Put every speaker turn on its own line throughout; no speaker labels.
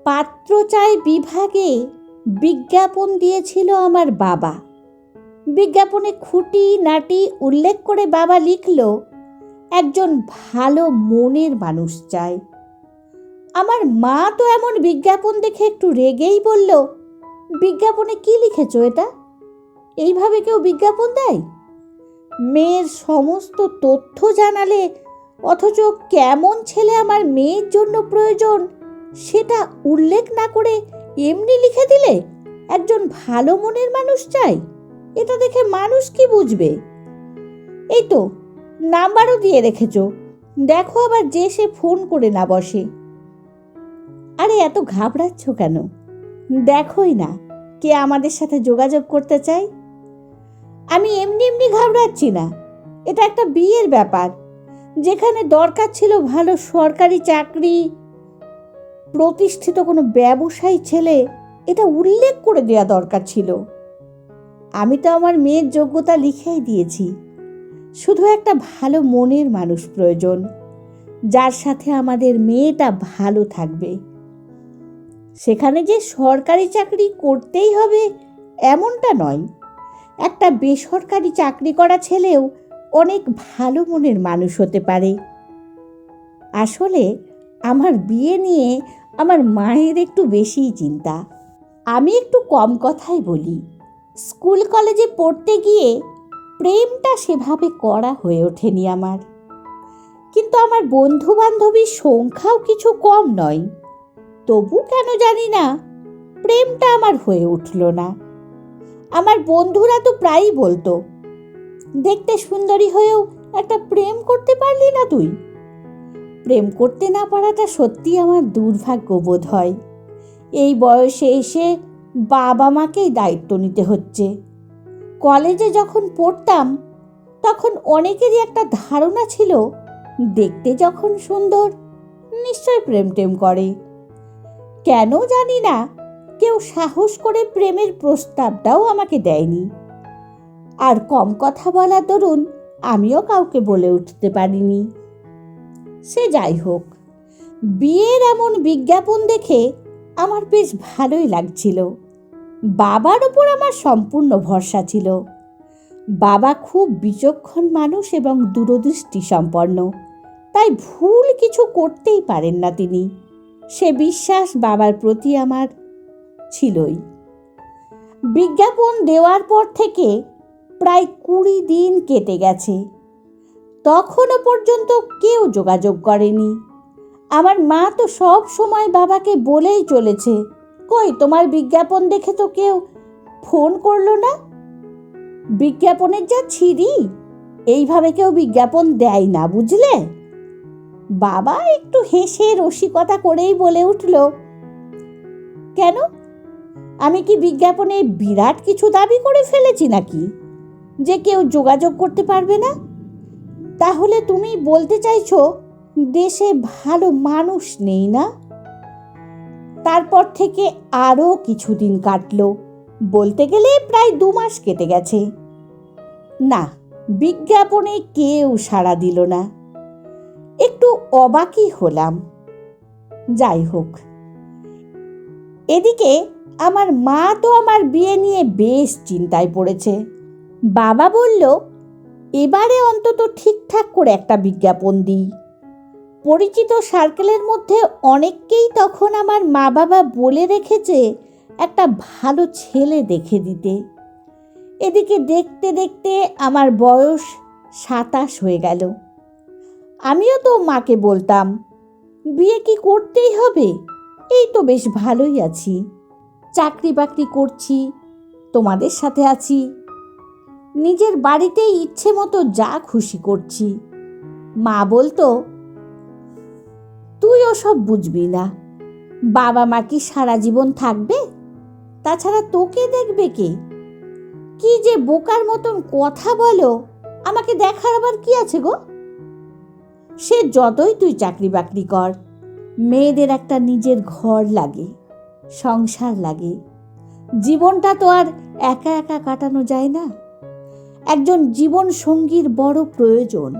পাত্রচায় বিভাগে বিজ্ঞাপন দিয়েছিল আমার বাবা। বিজ্ঞাপনে খুঁটিনাটি উল্লেখ করে বাবা লিখল, একজন ভালো মনের মানুষ চাই। আমার মা তো এমন বিজ্ঞাপন দেখে একটু রেগেই বলল, বিজ্ঞাপনে কি লিখেছ এটা? এইভাবে কেউ বিজ্ঞাপন দেয়? মেয়ের সমস্ত তথ্য জানালে অথচ কেমন ছেলে আমার মেয়ের জন্য প্রয়োজন সেটা উল্লেখ না করে এমনি লিখে দিলে একজন ভালো মনের মানুষ চাই। এটা দেখে মানুষ কি বুঝবে? এই তো নাম্বারও দিয়ে রেখেছ, দেখো আবার যে সে ফোন করে না বসে। আরে এত ঘাবড়াচ্ছ কেন? দেখোই না কে আমাদের সাথে যোগাযোগ করতে চাই। আমি এমনি এমনি ঘাবড়াচ্ছি না, এটা একটা বিয়ের ব্যাপার। যেখানে দরকার ছিল ভালো সরকারি চাকরি, প্রতিষ্ঠিত কোনো ব্যবসায়ী ছেলে, এটা উল্লেখ করে দেওয়া দরকার ছিল। আমি তো আমার মেয়ের যোগ্যতা লিখেই দিয়েছি, শুধু একটা ভালো মনের মানুষ প্রয়োজন, যার সাথে আমাদের মেয়েটা ভালো থাকবে। সেখানে যে সরকারি চাকরি করতেই হবে এমনটা নয়, একটা বেসরকারি চাকরি করা ছেলেও অনেক ভালো মনের মানুষ হতে পারে। আসলে আমার বিয়ে নিয়ে আমার মায়ের একটু বেশিই চিন্তা। আমি একটু কম কথাই বলি। স্কুল কলেজে পড়তে গিয়ে প্রেমটা সেভাবে করা হয়ে ওঠেনি আমার। কিন্তু আমার বন্ধু বান্ধবীর সংখ্যাও কিছু কম নয়। তবু কেন জানি না প্রেমটা আমার হয়ে উঠল না। আমার বন্ধুরা তো প্রায়ই বলতো, দেখতে সুন্দরী হয়েও একটা প্রেম করতে পারলি না তুই। প্রেম করতে না পারাটা সত্যি আমার দুর্ভাগ্য বোধ হয়। এই বয়সে এসে বাবা মাকেই দায়িত্ব নিতে হচ্ছে। কলেজে যখন পড়তাম তখন অনেকেরই একটা ধারণা ছিল, দেখতে যখন সুন্দর নিশ্চয় প্রেম টেম করে। কেন জানি না কেউ সাহস করে প্রেমের প্রস্তাবটাও আমাকে দেয়নি। আর কম কথা বলার দরুন আমিও কাউকে বলে উঠতে পারিনি। সে যাই হোক, বিয়ের এমন বিজ্ঞাপন দেখে আমার বেশ ভালোই লাগছিল। বাবার ওপর আমার সম্পূর্ণ ভরসা ছিল। বাবা খুব বিচক্ষণ মানুষ এবং দূরদৃষ্টি সম্পন্ন, তাই ভুল কিছু করতেই পারেন না তিনি। সে বিশ্বাস বাবার প্রতি আমার ছিলই। বিজ্ঞাপন দেওয়ার পর থেকে প্রায় 20 দিন কেটে গেছে, তখনও পর্যন্ত কেউ যোগাযোগ করেনি। আমার মা তো সব সময় বাবাকে বলেই চলেছে, কই তোমার বিজ্ঞাপন দেখে তো কেউ ফোন করলো না। বিজ্ঞাপনের যা ছিরি, এইভাবে কেউ বিজ্ঞাপন দেয় না, বুঝলে? বাবা একটু হেসে রসিকতা করেই বলে উঠল, কেন, আমি কি বিজ্ঞাপনে বিরাট কিছু দাবি করে ফেলেছি নাকি যে কেউ যোগাযোগ করতে পারবে না? তাহলে তুমি বলতে চাইছো দেশে ভালো মানুষ নেই না? তারপর থেকে আরও কিছুদিন কাটলো, বলতে গেলে প্রায় 2 মাস কেটে গেছে। না, বিজ্ঞাপনে কেউ সাড়া দিল না। একটু অবাকই হলাম। যাই হোক, এদিকে আমার মা তো আমার বিয়ে নিয়ে বেশ চিন্তায় পড়েছে। বাবা বলল, এবারে অন্তত ঠিকঠাক করে একটা বিজ্ঞাপন দিই। পরিচিত সার্কেলের মধ্যে অনেককেই তখন আমার মা বাবা বলে রেখেছে একটা ভালো ছেলে দেখে দিতে। এদিকে দেখতে দেখতে আমার বয়স 27 হয়ে গেল। আমিও তো মাকে বলতাম, বিয়ে কি করতেই হবে? এই তো বেশ ভালোই আছি, চাকরি বাকরি করছি, তোমাদের সাথে আছি, নিজের বাড়িতেই ইচ্ছে মতো যা খুশি করছি। মা বলতো, তুই ওসব বুঝবি না, বাবা মা কি সারা জীবন থাকবে? তাছাড়া তোকে দেখবে কে? কি যে বোকার মতন কথা বলো, আমাকে দেখার আবার কি আছে গো? সে যতই তুই চাকরি বাকরি কর, মেয়েদের একটা নিজের ঘর লাগে, সংসার লাগে। জীবনটা তো আর একা একা কাটানো যায় না, একজন জীবন সঙ্গীর বড় প্রয়োজন।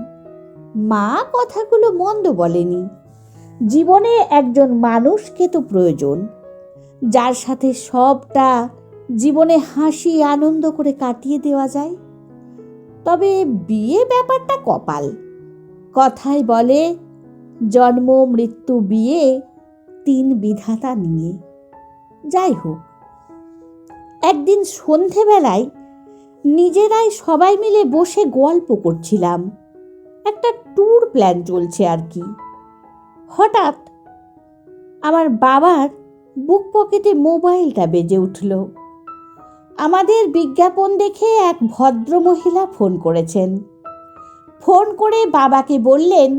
মা কথাগুলো মন্দ বলেনি, জীবনে একজন মানুষকে তো প্রয়োজন, যার সাথে সবটা জীবনে হাসি আনন্দ করে কাটিয়ে দেওয়া যায়। তবে বিয়ে ব্যাপারটা কপাল। কথায় বলে, জন্ম মৃত্যু বিয়ে, তিন বিধাতা নিয়ে। যাই হোক, একদিন সন্ধেবেলায় নিজেরাই সবাই মিলে বসে গল্প করছিলাম। একটা ট্যুর প্ল্যান চলছে আর কি। হঠাৎ আমার বাবার বুক পকেটে মোবাইলটা বেজে উঠল। আমাদের বিজ্ঞাপন দেখে এক ভদ্রমহিলা ফোন করেছেন। ফোন করে বাবাকে বললেন,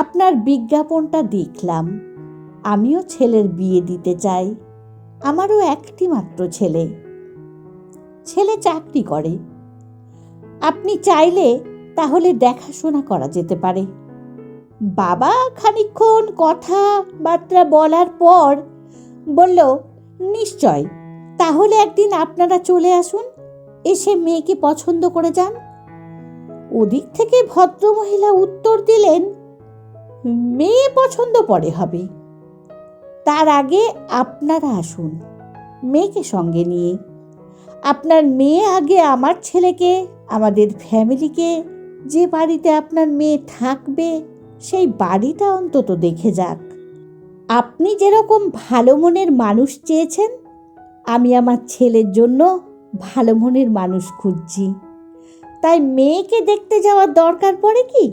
আপনার বিজ্ঞাপনটা দেখলাম, আমিও ছেলের বিয়ে দিতে চাই। আমারও একটি মাত্র ছেলে, ছেলে চাকরি করে। আপনি চাইলে তাহলে দেখাশোনা করা যেতে পারে। বাবা খানিকক্ষণ কথাবার্তা বলার পর বলল, নিশ্চয়, তাহলে একদিন আপনারা চলে আসুন, এসে মেয়েকে পছন্দ করে যান। ওদিক থেকে ভদ্রমহিলা উত্তর দিলেন, মেয়ে পছন্দ পরে হবে, তার আগে আপনারা আসুন মেয়েকে সঙ্গে নিয়ে। আপনার মেয়ে আগে আমার ছেলেকে, আমাদের ফ্যামিলিকে, যে বাড়িতে আপনার মেয়ে থাকবে সেই বাড়িটা অন্তত দেখে যাক। আপনি যেরকম ভালো মনের মানুষ চেয়েছেন, আমি আমার ছেলের জন্য ভালো মনের মানুষ খুঁজছি। তাই মেয়েকে দেখতে যাওয়ার দরকার পড়ে কি?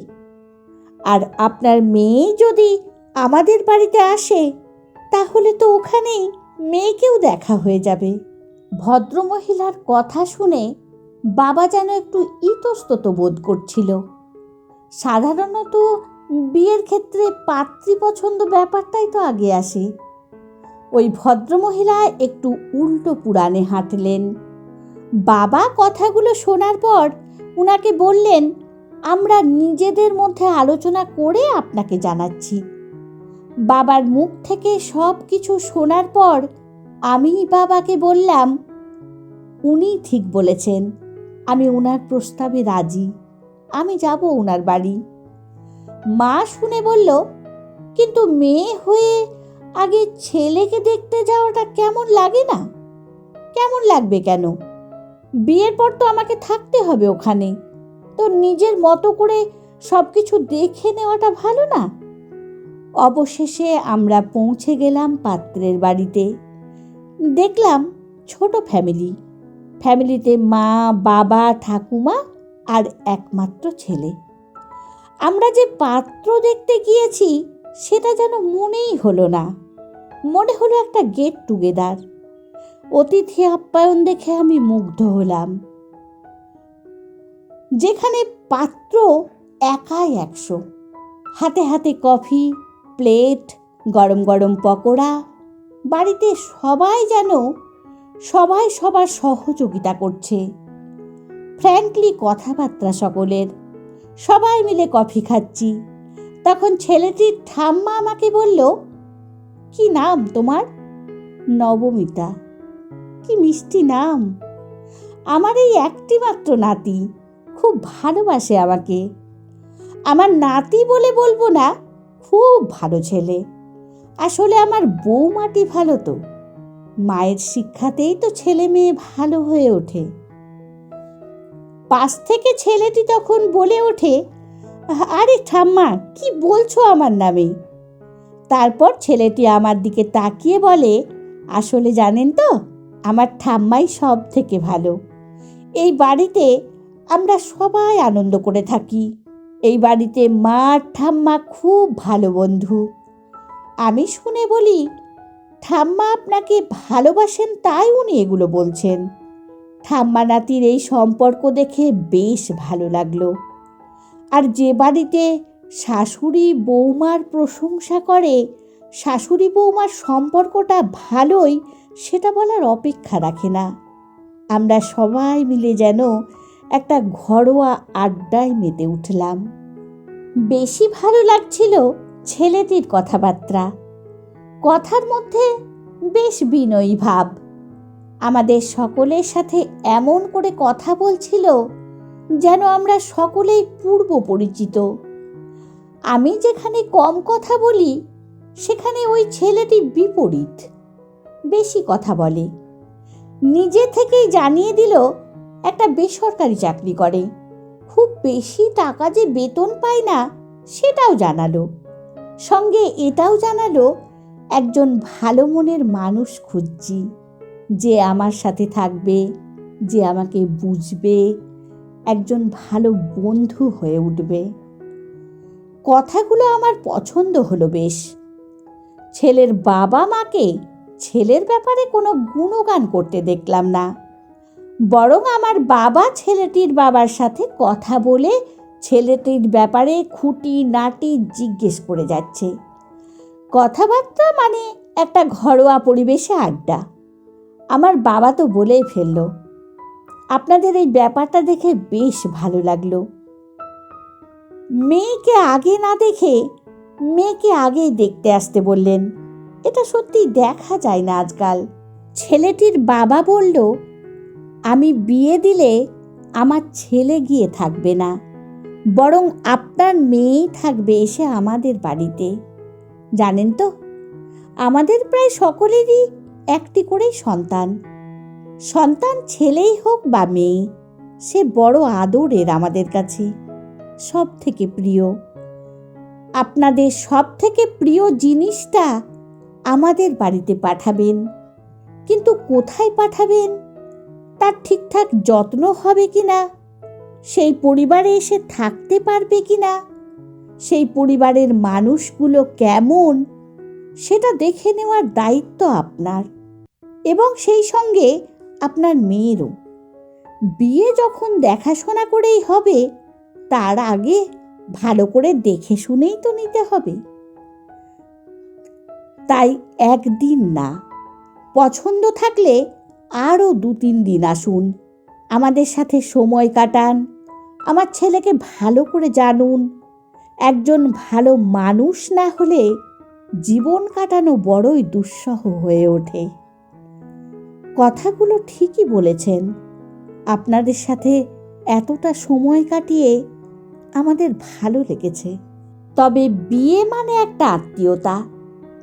আর আপনার মেয়ে যদি আমাদের বাড়িতে আসে, তাহলে তো ওখানেই মেয়েকেও দেখা হয়ে যাবে। ভদ্রমহিলার কথা শুনে বাবা যেন একটু ইতস্তত বোধ করছিল। সাধারণত বিয়ের ক্ষেত্রে পাত্রী পছন্দ ব্যাপারটাই তো আগে আসে। ওই ভদ্রমহিলা একটু উল্টো পুরাণে হাঁটলেন। বাবা কথাগুলো শোনার পর উনাকে বললেন, আমরা নিজেদের মধ্যে আলোচনা করে আপনাকে জানাচ্ছি। বাবার মুখ থেকে সব কিছু শোনার পর আমি বাবাকে বললাম, উনি ঠিক বলেছেন, আমি ওনার প্রস্তাবে রাজি, আমি যাব ওনার বাড়ি। মা শুনে বলল, কিন্তু মেয়ে হয়ে আগে ছেলেকে দেখতে যাওয়াটা কেমন লাগে না? কেমন লাগবে কেন? বিয়ের পর তো আমাকে থাকতে হবে ওখানে, তো নিজের মতো করে সব কিছু দেখে নেওয়াটা ভালো না? অবশেষে আমরা পৌঁছে গেলাম পাত্রের বাড়িতে। দেখলাম ছোট ফ্যামিলিতে মা, বাবা, ঠাকুমা আর একমাত্র ছেলে। আমরা যে পাত্র দেখতে গিয়েছি সেটা যেন মনেই হলো না, মনে হলো একটা গেট টুগেদার। অতিথি আপ্যায়ন দেখে আমি মুগ্ধ হলাম। যেখানে পাত্র একাই 100, হাতে হাতে কফি, প্লেট, গরম গরম পকোড়া। বাড়িতে সবাই যেন সবার সহযোগিতা করছে। ফ্র্যাঙ্কলি কথাবার্তা সকলের, সবাই মিলে কফি খাচ্ছি। তখন ছেলেটির ঠাম্মা আমাকে বলল, কি নাম তোমার? নবমিতা। কি মিষ্টি নাম। আমার এই একটি মাত্র নাতি, খুব ভালোবাসে আমাকে। আমার নাতি বলে বলবো না, খুব ভালো ছেলে। আসলে আমার বৌমাটি ভালো তো, মায়ের শিক্ষাতেই তো ছেলে মেয়ে ভালো হয়ে ওঠে। পাশ থেকে ছেলেটি তখন বলে ওঠে, আরে ঠাম্মা, কি বলছো আমার নামে? তারপর ছেলেটি আমার দিকে তাকিয়ে বলে, আসলে জানেন তো, আমার ঠাম্মাই সব থেকে ভালো। এই বাড়িতে আমরা সবাই আনন্দ করে থাকি। এই বাড়িতে মা ঠাম্মা খুব ভালো বন্ধু। আমি শুনে বলি, ঠাম্মা আপনাকে ভালোবাসেন তাই উনি এগুলো বলছেন। ঠাম্মা নাতির এই সম্পর্ক দেখে বেশ ভালো লাগলো। আর যে বাড়িতে শাশুড়ি বৌমার প্রশংসা করে, শাশুড়ি বৌমার সম্পর্কটা ভালোই, সেটা বলার অপেক্ষা রাখে না। আমরা সবাই মিলে যেন একটা ঘরোয়া আড্ডায় মেতে উঠলাম। বেশি ভালো লাগছিল ছেলেটির কথাবার্তা। কথার মধ্যে বেশ বিনয়ী ভাব। আমাদের সকলের সাথে এমন করে কথা বলছিল যেন আমরা সকলেই পূর্ব পরিচিত। আমি যেখানে কম কথা বলি সেখানে ওই ছেলেটি বিপরীত, বেশি কথা বলে। নিজে থেকেই জানিয়ে দিল একটা বেসরকারি চাকরি করে, খুব বেশি টাকা যে বেতন পায় না সেটাও জানালো। সঙ্গে এটাও জানালো একজন ভালো মনের মানুষ খুঁজছি, যে আমার সাথে থাকবে, যে আমাকে বুঝবে, একজন ভালো বন্ধু হয়ে উঠবে। কথাগুলো আমার পছন্দ হলো বেশ। ছেলের বাবা মাকে ছেলের ব্যাপারে কোনো গুণগান করতে দেখলাম না, বরং আমার বাবা ছেলেটির বাবার সাথে কথা বলে ছেলেটির ব্যাপারে খুঁটি নাটি জিজ্ঞেস করে যাচ্ছে। কথাবার্তা মানে একটা ঘরোয়া পরিবেশে আড্ডা। আমার বাবা তো বলেই ফেলল, আপনাদের এই ব্যাপারটা দেখে বেশ ভালো লাগলো। মেয়েকে আগে না দেখে মেয়েকে আগেই দেখতে আসতে বললেন। এটা সত্যি দেখা যায় না আজকাল। ছেলেটির বাবা বলল, আমি বিয়ে দিলে আমার ছেলে গিয়ে থাকবে না, বরং আপনার মেয়েই থাকবে এসে আমাদের বাড়িতে। জানেন তো, আমাদের প্রায় সকলেরই একটি করেই সন্তান। সন্তান ছেলেই হোক বা মেয়ে, সে বড় আদরের আমাদের কাছে, সব থেকে প্রিয়। আপনাদের সব থেকে প্রিয় জিনিসটা আমাদের বাড়িতে পাঠাবেন, কিন্তু কোথায় পাঠাবেন, তার ঠিকঠাক যত্ন হবে কিনা, সেই পরিবারে এসে থাকতে পারবে কিনা, সেই পরিবারের মানুষগুলো কেমন, সেটা দেখে নেওয়ার দায়িত্ব আপনার, এবং সেই সঙ্গে আপনার মেয়েরও। বিয়ে যখন দেখাশোনা করেই হবে, তার আগে ভালো করে দেখে শুনেই তো নিতে হবে। তাই একদিন না, পছন্দ থাকলে আরও 2-3 দিন আসুন, আমাদের সাথে সময় কাটান, আমার ছেলেকে ভালো করে জানুন। একজন ভালো মানুষ না হলে জীবন কাটানো বড়ই দুঃসহ হয়ে ওঠে। কথাগুলো ঠিকই বলেছেন। আপনাদের সাথে এতটা সময় কাটিয়ে আমাদের ভালো লেগেছে। তবে বিয়ে মানে একটা আত্মীয়তা,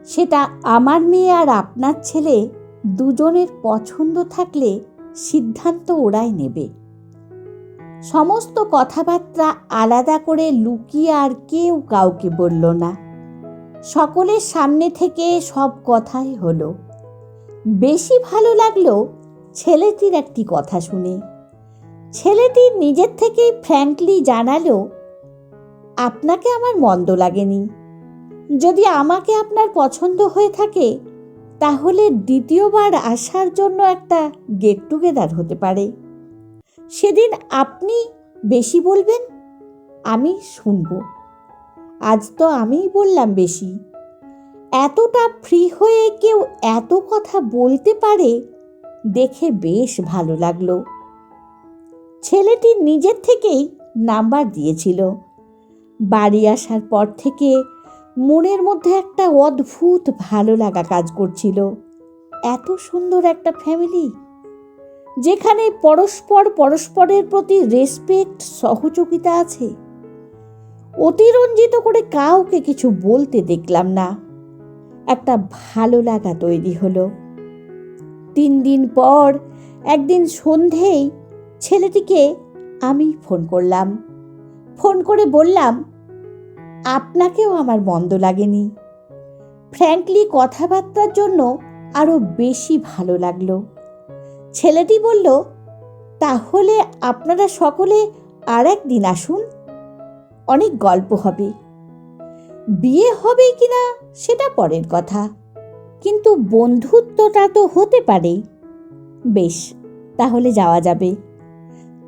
সেটা আমার মেয়ে আর আপনার ছেলে দুজনের পছন্দ থাকলে সিদ্ধান্ত ওরাই নেবে। সমস্ত কথাবার্তা আলাদা করে লুকিয়ে আর কেউ কাউকে বলল না। সকলের সামনে থেকে সব কথাই হলো। বেশি ভালো লাগলো ছেলেটির একটি কথা শুনে। ছেলেটি নিজের থেকেই ফ্র্যাঙ্কলি জানালো, আপনাকে আমার মন্দ লাগেনি। যদি আমাকে আপনার পছন্দ হয়ে থাকে, তাহলে দ্বিতীয়বার আসার জন্য একটা গেট টুগেদার হতে পারে। সেদিন আপনি বেশি বলবেন, আমি শুনব। আজ তো আমিই বললাম বেশি। এতটা ফ্রি হয়ে কেউ এত কথা বলতে পারে দেখে বেশ ভালো লাগলো। ছেলেটি নিজের থেকেই নাম্বার দিয়েছিল। বাড়ি আসার পর থেকে মনের মধ্যে একটা অদ্ভুত ভালো লাগা কাজ করছিল। এত সুন্দর একটা ফ্যামিলি, যেখানে পরস্পর পরস্পরের প্রতি রেসপেক্ট, সহযোগিতা আছে। অতিরঞ্জিত করে কাউকে কিছু বলতে দেখলাম না। একটা ভালো লাগা তৈরি হলো। 3 দিন পর একদিন সন্ধেই ছেলেটিকে আমি ফোন করলাম। ফোন করে বললাম, আপনাকেও আমার মন্দ লাগেনি। ফ্র্যাঙ্কলি কথাবার্তার জন্য আরও বেশি ভালো লাগলো। ছেলেটি বলল, তাহলে আপনারা সকলে আর একদিন আসুন, অনেক গল্প হবে। বিয়ে হবে কিনা সেটা পরের কথা, কিন্তু বন্ধুত্বটা তো হতে পারে। বেশ, তাহলে যাওয়া যাবে।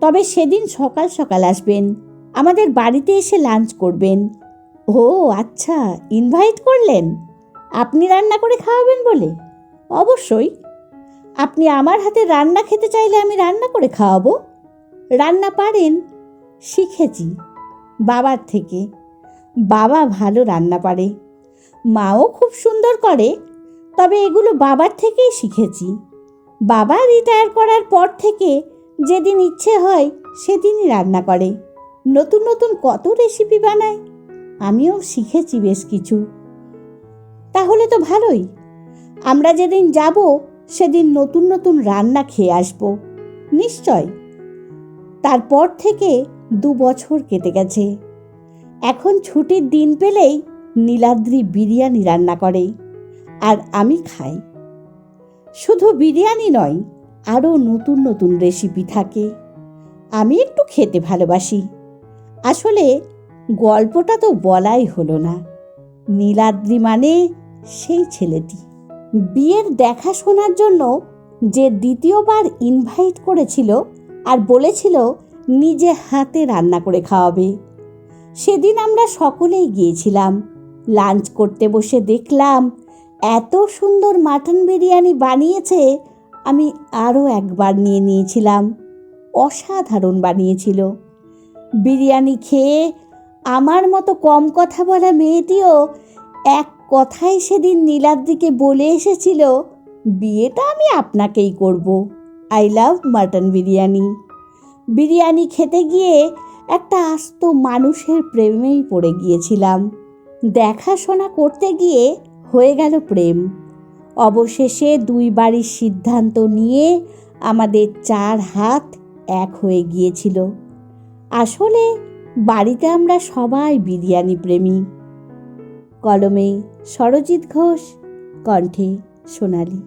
তবে সেদিন সকাল সকাল আসবেন, আমাদের বাড়িতে এসে লাঞ্চ করবেন। ও আচ্ছা, ইনভাইট করলেন আপনি রান্না করে খাওয়াবেন বলে? অবশ্যই। আপনি আমার হাতে রান্না খেতে চাইলে আমি রান্না করে খাওয়াবো। রান্না পারেন? শিখেছি বাবার থেকে। বাবা ভালো রান্না পারে, মাও খুব সুন্দর করে, তবে এগুলো বাবার থেকেই শিখেছি। বাবা রিটায়ার করার পর থেকে যেদিন ইচ্ছে হয় সেদিনই রান্না করে। নতুন নতুন কত রেসিপি বানায়, আমিও শিখেছি বেশ কিছু। তাহলে তো ভালোই। আমরা যেদিন যাব সেদিন নতুন নতুন রান্না খেয়ে আসব, নিশ্চয়। তারপর থেকে 2 বছর কেটে গেছে। এখন ছুটির দিন পেলেই নীলাদ্রি বিরিয়ানি রান্না করে আর আমি খাই। শুধু বিরিয়ানি নয়, আরও নতুন নতুন রেসিপি থাকে। আমি একটু খেতে ভালোবাসি। আসলে গল্পটা তো বলাই হলো না। নীলাদ্রি মানে সেই ছেলেটি। বিয়ের দেখাশোনার জন্য যে দ্বিতীয়বার ইনভাইট করেছিল আর বলেছিল নিজে হাতে রান্না করে খাওয়াবে, সেদিন আমরা সকলেই গিয়েছিলাম। লাঞ্চ করতে বসে দেখলাম এত সুন্দর মাটন বিরিয়ানি বানিয়েছে, আমি আরও একবার নিয়ে নিয়েছিলাম। অসাধারণ বানিয়েছিল। বিরিয়ানি খেয়ে আমার মতো কম কথা বলা মেয়েটিও এক কথায় সেদিন নীলাদ্রিকে বলে এসেছিল, বিয়েটা আমি আপনাকেই করব। I love mutton biryani. Biryani খেতে গিয়ে একটা আস্ত মানুষের প্রেমেই পড়ে গিয়েছিলাম। দেখাশোনা করতে গিয়ে হয়ে গেল প্রেম। অবশেষে 2 বাড়ির সিদ্ধান্ত নিয়ে আমাদের 4 হাত এক হয়ে গিয়েছিল। আসলে বাড়িতে আমরা সবাই বিরিয়ানি প্রেমী। কলমে সরজিৎ ঘোষ, কণ্ঠে সোনালী।